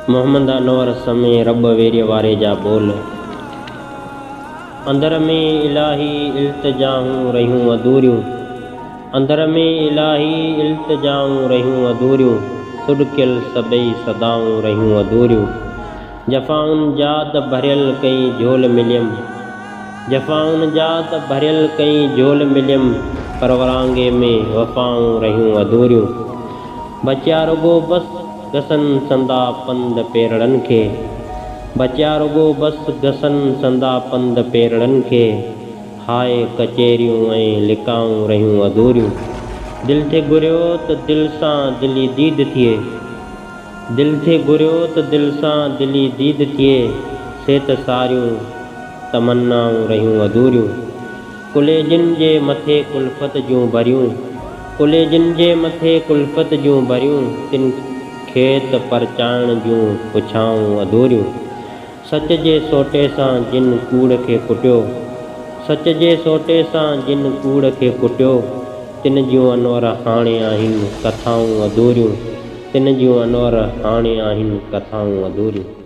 मोहम्मद अनवर समय रब वेरिय वारे जा बोल। अंदर में इलाही इल्तिजाऊं रहियूं अधूरियूं, अंदर में इलाही इल्तिजाऊं रहियूं अधूरियूं, सुडकियल सबई सदाऊं रहियूं अधूरियूं। जफ़ाउन जात भरियल कई झोल मिलियम, जफ़ाउन जात भरियल कई झोल मिलियम, परवरांगे में वफ़ाऊं रहियूं अधूरियूं। बचिया रुगो बस गसन संदा पंद पेरड़न खे, बचिया रुगो बस गसन संदा पंद पेरड़न खे, हाय कचेरियूं ऐं लिकाऊं रहियूं अधूरियूं। दिल थे घुरियो त दिल सां दिली दीद थिए, दिल थे घुरियो त दिल सां दिली दीद थिए, से त सारियूं तमन्नाऊं रहियूं अधूरियूं। कुलेजिन जे मथे कुल्फ़त जूं भरियूं, कुलेजिन जे मथे कुल्फ़त जूं भरियूं, तिन खेत परचाइण जूं पुछाऊं अधूरियूं। सच जे सोटे सां जिन कूड़ खे कुटियो, सच जे सोटे सां जिन कूड़ खे कुटियो, तिन जूं अनवर हाणे आहिनि कथाऊं अधूरियूं, तिन जूं अनवर हाणे आहिनि कथाऊं अधूरियूं।